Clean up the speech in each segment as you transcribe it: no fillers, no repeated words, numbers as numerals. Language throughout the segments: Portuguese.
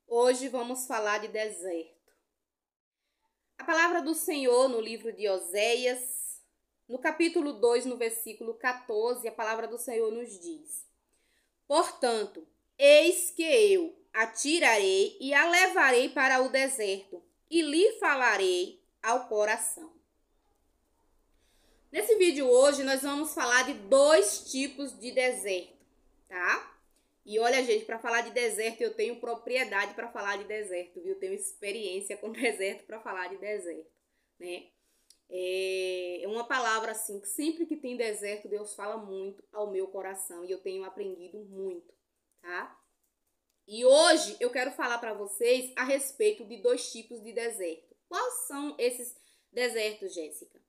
Hoje vamos falar de deserto. A palavra do Senhor no livro de Oséias, no capítulo 2, no versículo 14, a palavra do Senhor nos diz: Portanto, eis que eu a tirarei e a levarei para o deserto, e lhe falarei ao coração. Nesse vídeo hoje nós vamos falar de dois tipos de deserto, tá? E olha, gente, para falar de deserto, eu tenho propriedade para falar de deserto, viu? Eu tenho experiência com deserto para falar de deserto, né? É uma palavra assim, que sempre que tem deserto, Deus fala muito ao meu coração e eu tenho aprendido muito, tá? E hoje eu quero falar para vocês a respeito de dois tipos de deserto. Quais são esses desertos, Jéssica?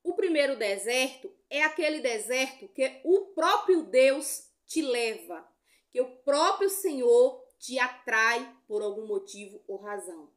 O primeiro deserto é aquele deserto que o próprio Deus te leva, que o próprio Senhor te atrai por algum motivo ou razão.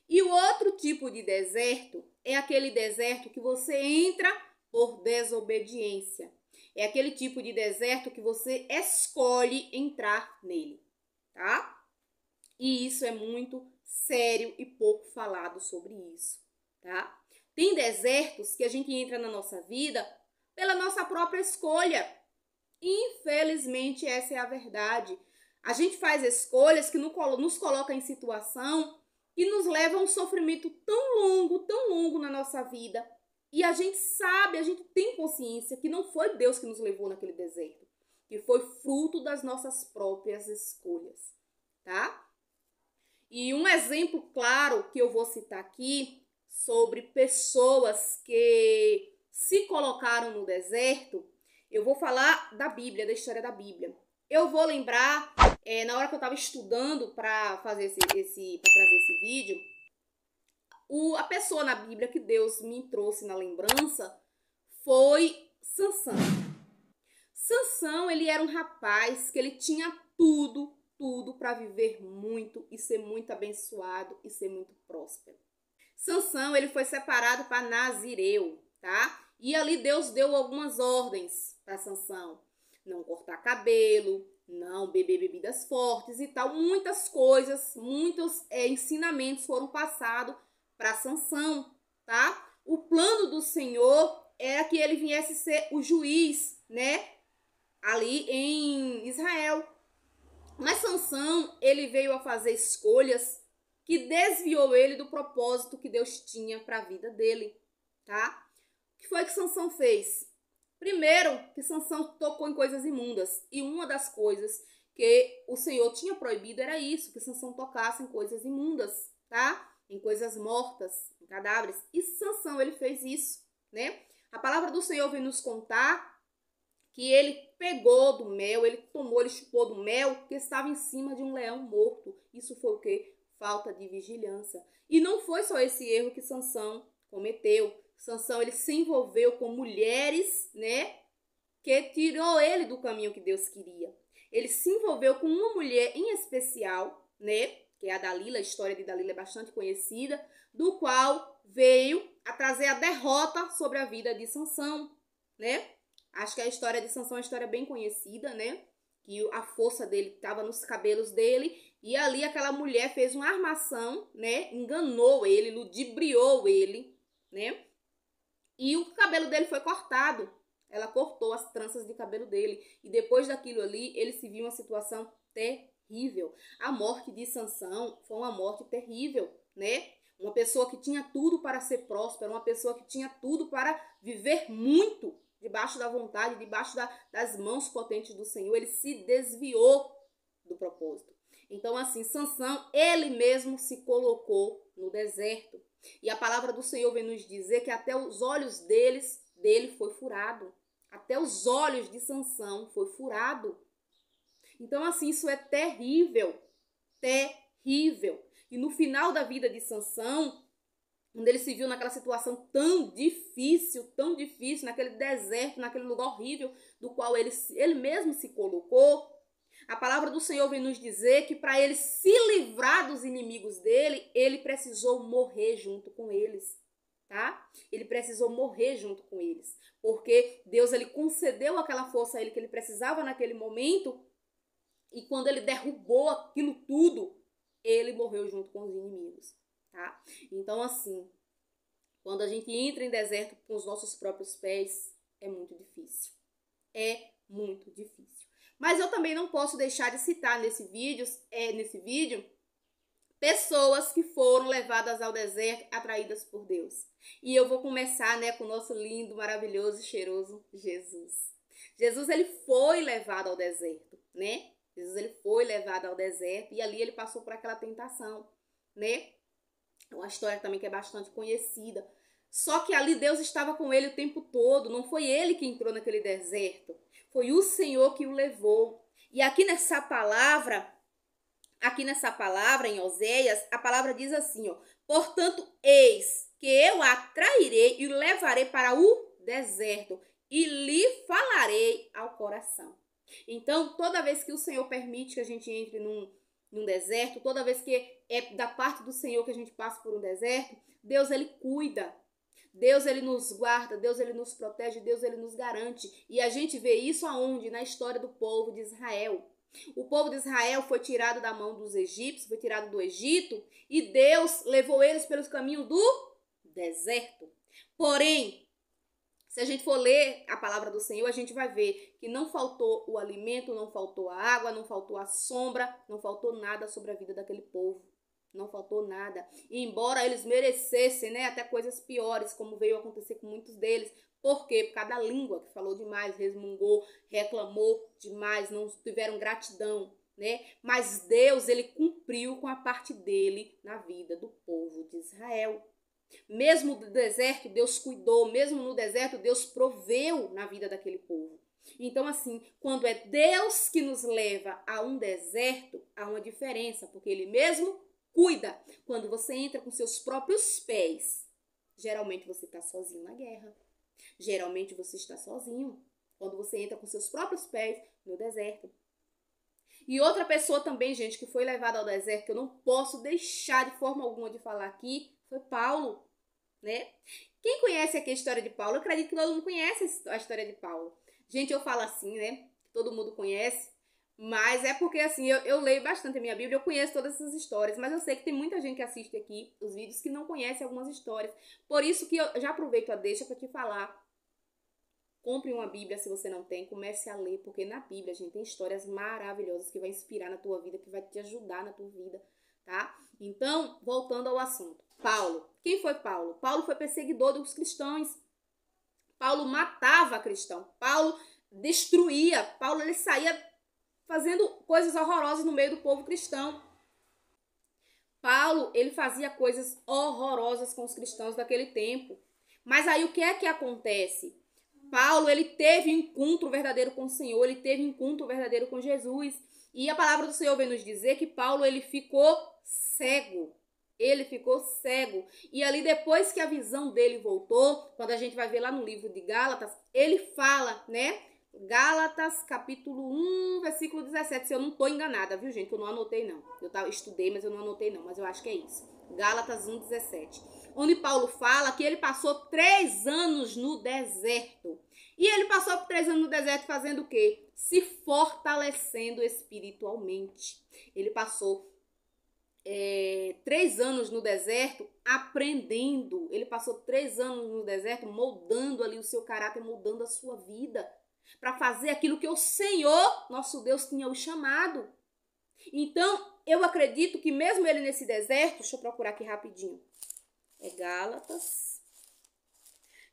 E o outro tipo de deserto é aquele deserto que você entra por desobediência. É aquele tipo de deserto que você escolhe entrar nele, tá? E isso é muito sério e pouco falado sobre isso, tá? Tem desertos que a gente entra na nossa vida pela nossa própria escolha. Infelizmente, essa é a verdade. A gente faz escolhas que nos colocam em situação que nos levam a um sofrimento tão longo na nossa vida. E a gente sabe, a gente tem consciência que não foi Deus que nos levou naquele deserto, que foi fruto das nossas próprias escolhas, tá? E um exemplo claro que eu vou citar aqui sobre pessoas que se colocaram no deserto, eu vou falar da Bíblia, da história da Bíblia. Eu vou lembrar, na hora que eu estava estudando para fazer trazer esse vídeo, a pessoa na Bíblia que Deus me trouxe na lembrança foi Sansão. Sansão, ele era um rapaz que ele tinha tudo para viver muito e ser muito abençoado e ser muito próspero. Sansão, ele foi separado para Nazireu, tá? E ali Deus deu algumas ordens para Sansão. Não cortar cabelo, não beber bebidas fortes e tal. Muitas coisas, muitos ensinamentos foram passados para Sansão, tá? O plano do Senhor era que ele viesse ser o juiz, né? Ali em Israel. Mas Sansão, ele veio a fazer escolhas que desviou ele do propósito que Deus tinha para a vida dele, tá? O que foi que Sansão fez? Primeiro, que Sansão tocou em coisas imundas. E uma das coisas que o Senhor tinha proibido era isso, que Sansão tocasse em coisas imundas, tá? Em coisas mortas, em cadáveres. E Sansão, ele fez isso, né? A palavra do Senhor vem nos contar que ele pegou do mel, ele chupou do mel que estava em cima de um leão morto. Isso foi o quê? Falta de vigilância. E não foi só esse erro que Sansão cometeu. Sansão, ele se envolveu com mulheres, né, que tirou ele do caminho que Deus queria. Ele se envolveu com uma mulher em especial, né, que é a Dalila. A história de Dalila é bastante conhecida, do qual veio a trazer a derrota sobre a vida de Sansão, né? Acho que a história de Sansão é uma história bem conhecida, né? Que a força dele estava nos cabelos dele. E ali aquela mulher fez uma armação, né? Enganou ele, ludibriou ele, né? E o cabelo dele foi cortado. Ela cortou as tranças de cabelo dele. E depois daquilo ali, ele se viu em uma situação terrível. A morte de Sansão foi uma morte terrível, né? Uma pessoa que tinha tudo para ser próspera, uma pessoa que tinha tudo para viver muito, debaixo da vontade, debaixo das mãos potentes do Senhor, ele se desviou do propósito. Então, assim, Sansão, ele mesmo se colocou no deserto. E a palavra do Senhor vem nos dizer que até os olhos dele foi furado. Até os olhos de Sansão foi furado. Então, assim, isso é terrível. Terrível. E no final da vida de Sansão, quando ele se viu naquela situação tão difícil, naquele deserto, naquele lugar horrível do qual ele mesmo se colocou, a palavra do Senhor vem nos dizer que para ele se livrar dos inimigos dele, ele precisou morrer junto com eles, tá? Ele precisou morrer junto com eles, porque Deus, ele concedeu aquela força a ele que ele precisava naquele momento, e quando ele derrubou aquilo tudo, ele morreu junto com os inimigos, tá? Então, assim, quando a gente entra em deserto com os nossos próprios pés, é muito difícil. É muito difícil. Mas eu também não posso deixar de citar nesse vídeo pessoas que foram levadas ao deserto, atraídas por Deus. E eu vou começar, né, com o nosso lindo, maravilhoso, cheiroso Jesus. Jesus, ele foi levado ao deserto, né? Jesus, ele foi levado ao deserto e ali ele passou por aquela tentação, né? É uma história também que é bastante conhecida. Só que ali Deus estava com ele o tempo todo. Não foi ele que entrou naquele deserto. Foi o Senhor que o levou. E aqui nessa palavra em Oséias, a palavra diz assim, ó: portanto, eis que eu atrairei e o levarei para o deserto e lhe falarei ao coração. Então, toda vez que o Senhor permite que a gente entre num deserto, toda vez que é da parte do Senhor que a gente passa por um deserto, Deus, ele cuida. Deus, ele nos guarda, Deus, ele nos protege, Deus, ele nos garante. E a gente vê isso aonde? Na história do povo de Israel. O povo de Israel foi tirado da mão dos egípcios, foi tirado do Egito, e Deus levou eles pelos caminhos do deserto. Porém, se a gente for ler a palavra do Senhor, a gente vai ver que não faltou o alimento, não faltou a água, não faltou a sombra, não faltou nada sobre a vida daquele povo. Não faltou nada. E embora eles merecessem, né, até coisas piores, como veio acontecer com muitos deles. Por quê? Por causa da língua, que falou demais, resmungou, reclamou demais, não tiveram gratidão, né? Mas Deus, ele cumpriu com a parte dele na vida do povo de Israel. Mesmo no deserto, Deus cuidou. Mesmo no deserto, Deus proveu na vida daquele povo. Então, assim, quando é Deus que nos leva a um deserto, há uma diferença, porque ele mesmo cuida. Quando você entra com seus próprios pés, geralmente você está sozinho na guerra. Geralmente você está sozinho quando você entra com seus próprios pés no deserto. E outra pessoa também, gente, que foi levada ao deserto, que eu não posso deixar de forma alguma de falar aqui, foi Paulo, né? Quem conhece aqui a história de Paulo? Eu acredito que todo mundo conhece a história de Paulo. Gente, eu falo assim, né? Todo mundo conhece. Mas é porque, assim, eu leio bastante a minha Bíblia, eu conheço todas essas histórias, mas eu sei que tem muita gente que assiste aqui os vídeos que não conhece algumas histórias. Por isso que eu já aproveito a deixa para te falar. Compre uma Bíblia se você não tem, comece a ler, porque na Bíblia, gente, tem histórias maravilhosas que vai inspirar na tua vida, que vai te ajudar na tua vida, tá? Então, voltando ao assunto. Paulo. Quem foi Paulo? Paulo foi perseguidor dos cristãos. Paulo matava cristão. Paulo destruía. Paulo, ele saía fazendo coisas horrorosas no meio do povo cristão. Paulo, ele fazia coisas horrorosas com os cristãos daquele tempo. Mas aí o que é que acontece? Paulo, ele teve encontro verdadeiro com o Senhor, ele teve encontro verdadeiro com Jesus. E a palavra do Senhor vem nos dizer que Paulo, ele ficou cego. Ele ficou cego. E ali, depois que a visão dele voltou, quando a gente vai ver lá no livro de Gálatas, ele fala, né? Gálatas, capítulo 1, versículo 17. Se eu não estou enganada, viu, gente? Eu não anotei, não. Eu estudei, mas eu não anotei, não. Mas eu acho que é isso. Gálatas 1, 17. Onde Paulo fala que ele passou 3 anos no deserto. E ele passou por 3 anos no deserto fazendo o quê? Se fortalecendo espiritualmente. Ele passou 3 anos no deserto aprendendo. Ele passou 3 anos no deserto moldando ali o seu caráter, moldando a sua vida, para fazer aquilo que o Senhor, nosso Deus, tinha o chamado. Então, eu acredito que mesmo ele nesse deserto, deixa eu procurar aqui rapidinho, é Gálatas.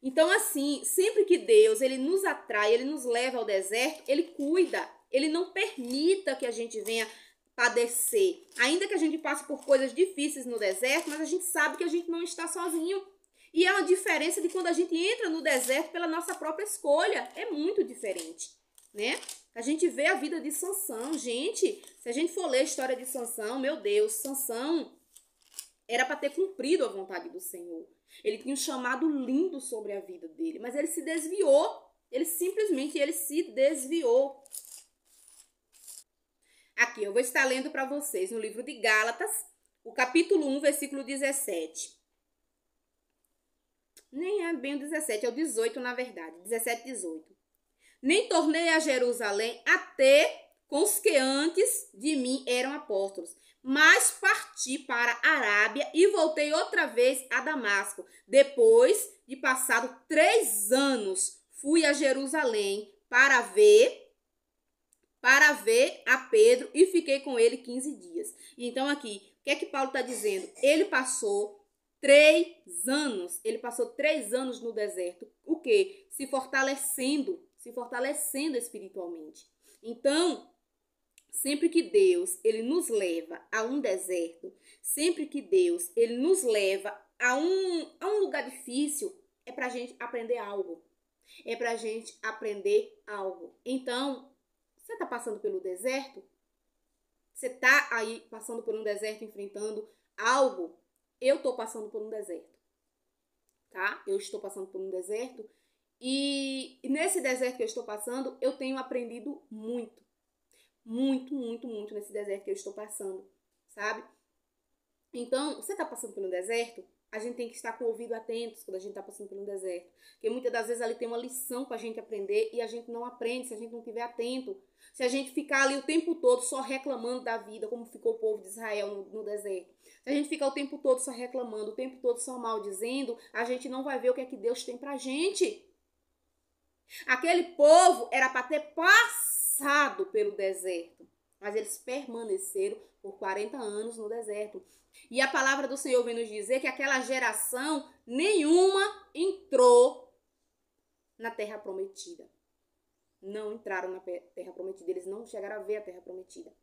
Então, assim, sempre que Deus, ele nos atrai, ele nos leva ao deserto, ele cuida, ele não permita que a gente venha padecer. Ainda que a gente passe por coisas difíceis no deserto, mas a gente sabe que a gente não está sozinho. E é uma diferença de quando a gente entra no deserto pela nossa própria escolha. É muito diferente, né? A gente vê a vida de Sansão. Gente, se a gente for ler a história de Sansão, meu Deus, Sansão era para ter cumprido a vontade do Senhor. Ele tinha um chamado lindo sobre a vida dele, mas ele se desviou. Ele simplesmente se desviou. Aqui, eu vou estar lendo para vocês no livro de Gálatas, o capítulo 1, versículo 17. Nem é bem o 17, é o 18 na verdade, 17 e 18. Nem tornei a Jerusalém até com os que antes de mim eram apóstolos. Mas parti para a Arábia e voltei outra vez a Damasco. Depois de passado 3 anos, fui a Jerusalém para ver a Pedro e fiquei com ele 15 dias. Então aqui, o que é que Paulo está dizendo? Ele passou 3 anos, no deserto. O quê? Se fortalecendo espiritualmente. Então, sempre que Deus, ele nos leva a um deserto, sempre que Deus, ele nos leva a um lugar difícil, é pra gente aprender algo. Então, você tá passando pelo deserto? Você tá aí passando por um deserto, enfrentando algo? Eu tô passando por um deserto, tá? Eu estou passando por um deserto e nesse deserto que eu estou passando, eu tenho aprendido muito nesse deserto que eu estou passando, sabe? Então, você tá passando pelo deserto? A gente tem que estar com o ouvido atentos quando a gente tá passando pelo deserto. Porque muitas das vezes ali tem uma lição pra gente aprender e a gente não aprende se a gente não estiver atento. Se a gente ficar ali o tempo todo só reclamando da vida, como ficou o povo de Israel no deserto. Se a gente ficar o tempo todo só reclamando, o tempo todo só maldizendo, a gente não vai ver o que é que Deus tem pra gente. Aquele povo era para ter passado pelo deserto, mas eles permaneceram por 40 anos no deserto. E a palavra do Senhor vem nos dizer que aquela geração nenhuma entrou na terra prometida. Não entraram na terra prometida, eles não chegaram a ver a terra prometida.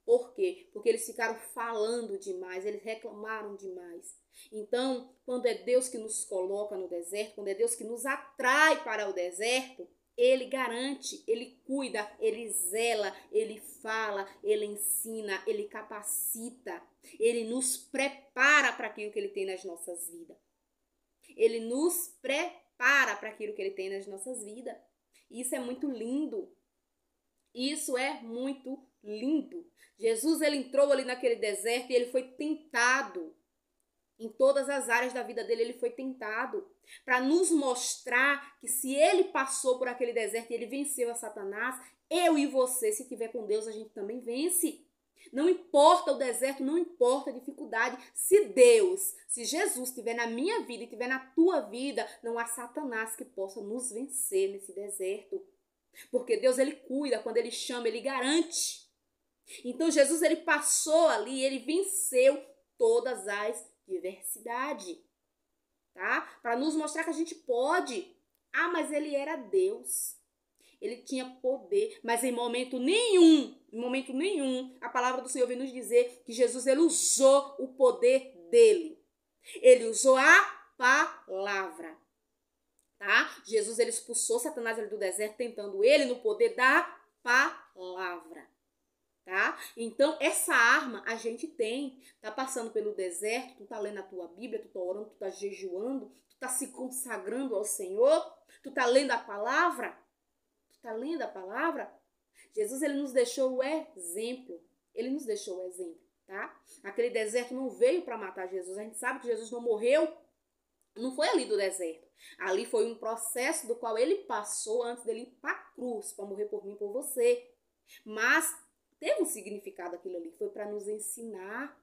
Por quê? Porque eles ficaram falando demais, eles reclamaram demais. Então, quando é Deus que nos coloca no deserto, quando é Deus que nos atrai para o deserto, Ele garante, Ele cuida, Ele zela, Ele fala, Ele ensina, Ele capacita, Ele nos prepara para aquilo que Ele tem nas nossas vidas. Ele nos prepara para aquilo que Ele tem nas nossas vidas. Isso é muito lindo. Isso é muito lindo. Jesus, ele entrou ali naquele deserto e ele foi tentado. Em todas as áreas da vida dele, ele foi tentado. Para nos mostrar que se ele passou por aquele deserto e ele venceu a Satanás, eu e você, se tiver com Deus, a gente também vence. Não importa o deserto, não importa a dificuldade. Se Jesus estiver na minha vida e estiver na tua vida, não há Satanás que possa nos vencer nesse deserto. Porque Deus, ele cuida, quando ele chama, ele garante. Então Jesus, ele passou ali, ele venceu todas as diversidades, tá? Para nos mostrar que a gente pode. Ah, mas ele era Deus. Ele tinha poder, mas em momento nenhum, a palavra do Senhor vem nos dizer que Jesus, ele usou o poder dele. Ele usou a palavra. Tá? Jesus, ele expulsou Satanás ali do deserto, tentando ele no poder da palavra. Tá? Então, essa arma a gente tem. Tá passando pelo deserto, tu tá lendo a tua Bíblia, tu tá orando, tu tá jejuando, tu tá se consagrando ao Senhor, tu tá lendo a palavra. Jesus, ele nos deixou o exemplo. Tá? Aquele deserto não veio para matar Jesus. A gente sabe que Jesus não morreu. Não foi ali do deserto. Ali foi um processo do qual ele passou antes dele ir para a cruz, para morrer por mim e por você. Mas teve um significado aquilo ali. Foi para nos ensinar.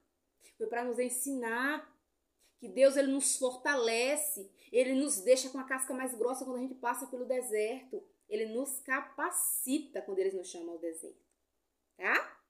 Que Deus, ele nos fortalece. Ele nos deixa com a casca mais grossa quando a gente passa pelo deserto. Ele nos capacita quando ele nos chama ao deserto. Tá?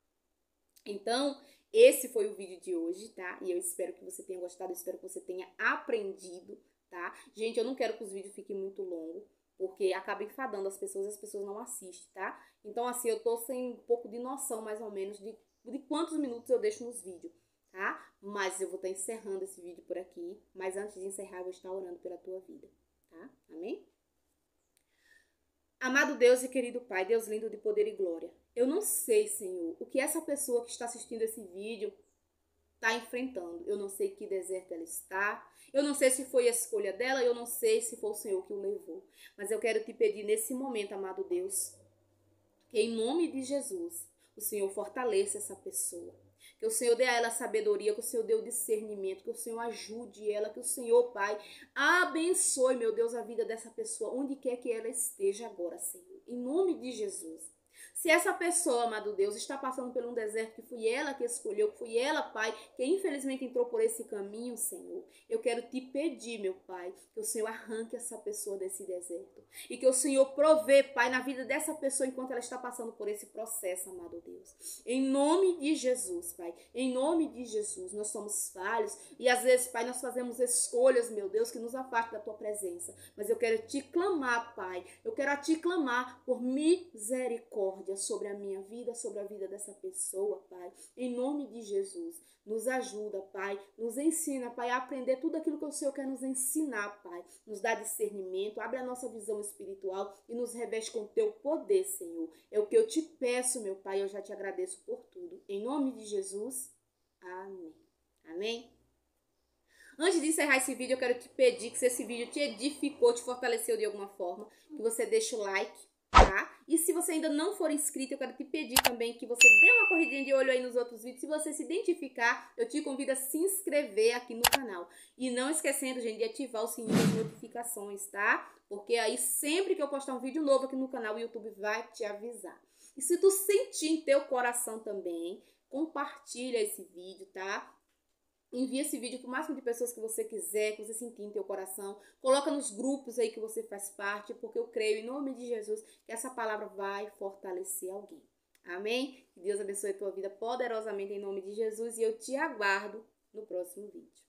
Então, esse foi o vídeo de hoje, tá? E eu espero que você tenha gostado, eu espero que você tenha aprendido, tá? Gente, eu não quero que os vídeos fiquem muito longos, porque acaba enfadando as pessoas não assistem, tá? Então, assim, eu tô sem um pouco de noção, mais ou menos, de quantos minutos eu deixo nos vídeos, tá? Mas eu vou estar encerrando esse vídeo por aqui, mas antes de encerrar, eu vou estar orando pela tua vida, tá? Amém? Amado Deus e querido Pai, Deus lindo de poder e glória, eu não sei, Senhor, o que essa pessoa que está assistindo esse vídeo está enfrentando. Eu não sei que deserto ela está, eu não sei se foi a escolha dela, eu não sei se foi o Senhor que o levou. Mas eu quero te pedir nesse momento, amado Deus, que em nome de Jesus, o Senhor fortaleça essa pessoa. Que o Senhor dê a ela sabedoria, que o Senhor dê o discernimento, que o Senhor ajude ela, que o Senhor, Pai, abençoe, meu Deus, a vida dessa pessoa, onde quer que ela esteja agora, Senhor. Em nome de Jesus. Se essa pessoa, amado Deus, está passando por um deserto que fui ela que escolheu, que fui ela, Pai, que infelizmente entrou por esse caminho, Senhor, eu quero te pedir, meu Pai, que o Senhor arranque essa pessoa desse deserto. E que o Senhor provê, Pai, na vida dessa pessoa enquanto ela está passando por esse processo, amado Deus. Em nome de Jesus, Pai. Em nome de Jesus. Nós somos falhos e às vezes, Pai, nós fazemos escolhas, meu Deus, que nos afastam da Tua presença. Mas eu quero te clamar, Pai. Eu quero te clamar por misericórdia sobre a minha vida, sobre a vida dessa pessoa, Pai. Em nome de Jesus. Nos ajuda, Pai. Nos ensina, Pai, a aprender tudo aquilo que o Senhor quer nos ensinar, Pai. Nos dá discernimento, abre a nossa visão espiritual e nos reveste com o Teu poder, Senhor. É o que eu te peço, meu Pai. Eu já te agradeço por tudo. Em nome de Jesus. Amém. Amém? Antes de encerrar esse vídeo, eu quero te pedir que se esse vídeo te edificou, te fortaleceu de alguma forma, que você deixe o like, tá? E se você ainda não for inscrito, eu quero te pedir também que você dê uma corridinha de olho aí nos outros vídeos. Se você se identificar, eu te convido a se inscrever aqui no canal. E não esquecendo, gente, de ativar o sininho das notificações, tá? Porque aí sempre que eu postar um vídeo novo aqui no canal, o YouTube vai te avisar. E se tu sentir em teu coração também, compartilha esse vídeo, tá? Envia esse vídeo para o máximo de pessoas que você quiser, que você sentir em teu coração. Coloca nos grupos aí que você faz parte, porque eu creio em nome de Jesus que essa palavra vai fortalecer alguém. Amém? Que Deus abençoe a tua vida poderosamente em nome de Jesus e eu te aguardo no próximo vídeo.